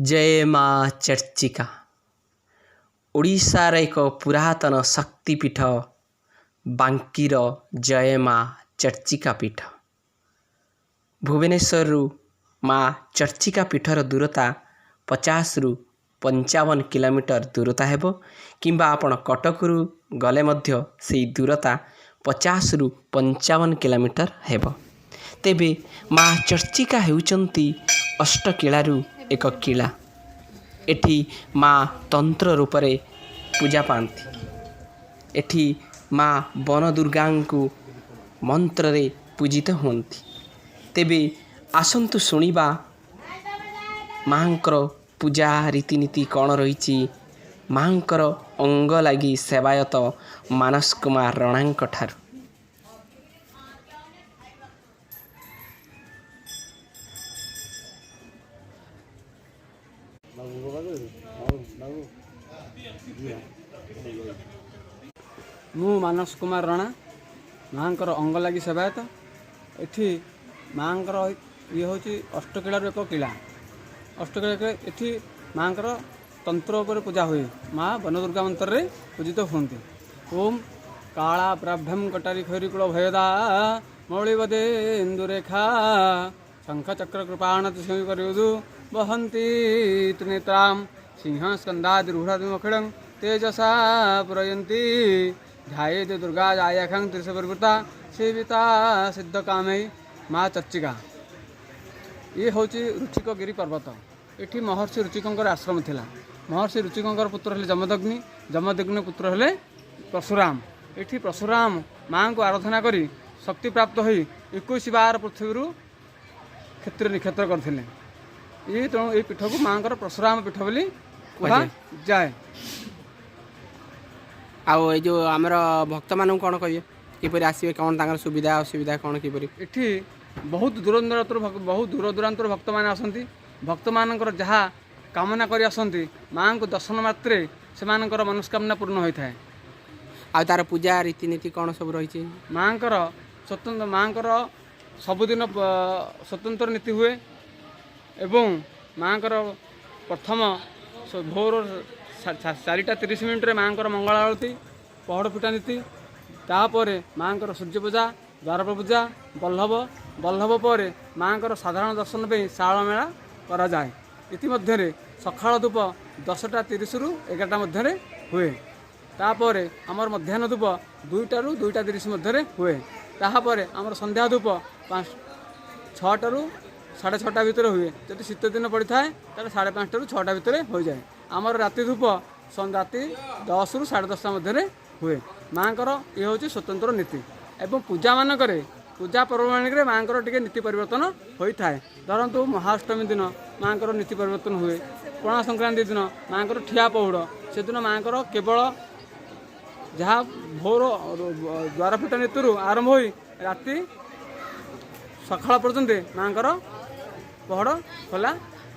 जय माँ चर्चिका ओडिशार एक पुरातन शक्तिपीठ बांकीर जय माँ चर्चिका पीठ। भुवनेश्वर माँ चर्चिका पीठर दूरता 50 रु 55 किलोमीटर दूरता हेबो किंबा आपण कटकरू गले मध्य सेई दूरता 50 रु 55 किलोमीटर हेबो। तेबे माँ चर्चिका हेउचंती अष्टकिलारू एक किला। एठी माँ तंत्र रूपरे पूजा पाती। एठी माँ वन दुर्गा को मंत्र रे पूजित होती। तेबे आसंतु शुणिबा माँकर पूजा रीतिनीति कौन रही। माँकर अंग लगी सेवायत मानस कुमार रणांक ठारू। मु मानस कुमार रणा माँकर अंग लगी सेवायत। एठी माँकर ये हूँ अष्टकिलार एक किला। अष्टकिला एठी माँकर तंत्र उपर पूजा हुए। माँ वनदुर्गा मंत्र रे पूजित होती। ओम काला प्राभ्यम कटारी खैरीकुल भयदा मौलिवदे इंदुरेखा शंख चक्र कृपाण तिशमी करयुदु वहंती त्रिनेत्राम सिंह स्कंदादिरूढ़ादिमखिलं तेजसा पुरयन्ती ध्यायेत दुर्गा जायाखं त्रिशपर्वृता सेविता सिद्ध कामयी माँ चर्चिका। ये हूँ रुचिकगिरी पर्वत। ये महर्षि रुचिकर आश्रम थिला। महर्षि रुचिकर पुत्र हेले जमदग्नि। जमदग्नि पुत्र हेले परशुराम। ये परशुराम माँ को आराधना करी शक्ति प्राप्त हो 21 बार पृथ्वी क्षेत्र निक्षेत्र करते। ये तेणु ये पीठ को माँ परशुराम पीठ बोली कहा जाए। आउ जो आमर भक्त मान कौन कहे किपर आसवे कौन तांकर सुविधा असुविधा कौन किपर एठी बहुत दूर दूरांतर भक्त मान आसंती। भक्त मानकर जहाँ कामना करी आसंती माँ को दर्शन मात्रे से मनस्कामना पूर्ण होता है। आ तार पूजा रीतिनीति कौन सब रही। माँकर स्वतंत्र माँकर सबुदिन स्वतंत्र नीति हुए एवं माँकर प्रथम भोर 4:30 मिनिट्रे माँकर मंगल आरती पहड़ फुटा नीति। तापर माँकर सूर्य पूजा द्वार पूजा बल्लभ बल्लभ पर माँकर साधारण दर्शन पे शाल मेला करा जाए। इतिमध्य सकाळ धूप 10:30 रु 11टा मध्य हुए। तापर आमर मध्याह्न धूप 2टा रु 2:30 मध्य हुए। तापर आमर संध्या धूप 6टा रु 6:30 भितर हुए। जब शीत दिन पड़ता है तो 5:30 रु 6टा भितर हो जाए। आमर राति धूप राति 10 रु 10:30 मध्य हुए। माँकर ये हूँ स्वतंत्र नीति। एवं पूजा मानक पूजा पर्व मानक माँकर टी नीति परिवर्तन होता है। धरतु महाअष्टमी दिन माँकर नीति परिवर्तन हुए। पणा संक्रांति दिन माँकर ठिया पहुड़ से दिन माँकर केवल जहाँ भोर द्वार फुटा नीति आरंभ हो राति सकाळ पर्यंत माँकर पहड़ खोला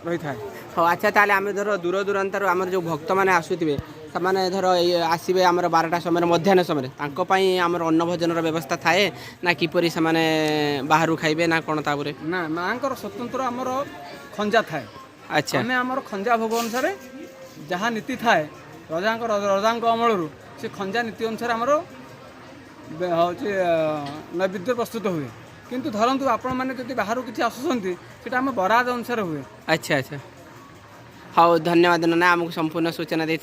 रही था। हाँ अच्छा ताले आम धर दूर दूरांतर आम जो भक्त मैंने आसुवे से धर आसवे आम 12टा समय मध्याह्न समय आमर अन्न भोजन व्यवस्था थाए ना किपरि से बाहर खाइबे ना कौन तापर ना माँकर स्वतंत्र आमर खंजा थाए। अच्छा आम आमर खंजा भोग अनुसार जहाँ नीति थाए रजा अमल से खंजा नीति अनुसार आमर नैवेद्य प्रस्तुत हुए। किंतु धरतु आपण मैंने जब बाहर किसी आसुँच से आम बराद अनुसार हुए। अच्छा अच्छा हाँ धन्यवाद ना आमको संपूर्ण सूचना दे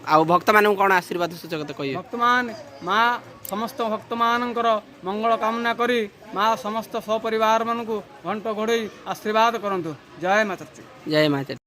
आउ भक्त मान कौन आशीर्वाद सूचक कह भक्त मान माँ समस्त भक्त मानकर मंगल कामना करी माँ समस्त सपरिवार मानक घंट घोड़े आशीर्वाद करंतु। जय माँ चर्चिका। जय माँ चर्चिका।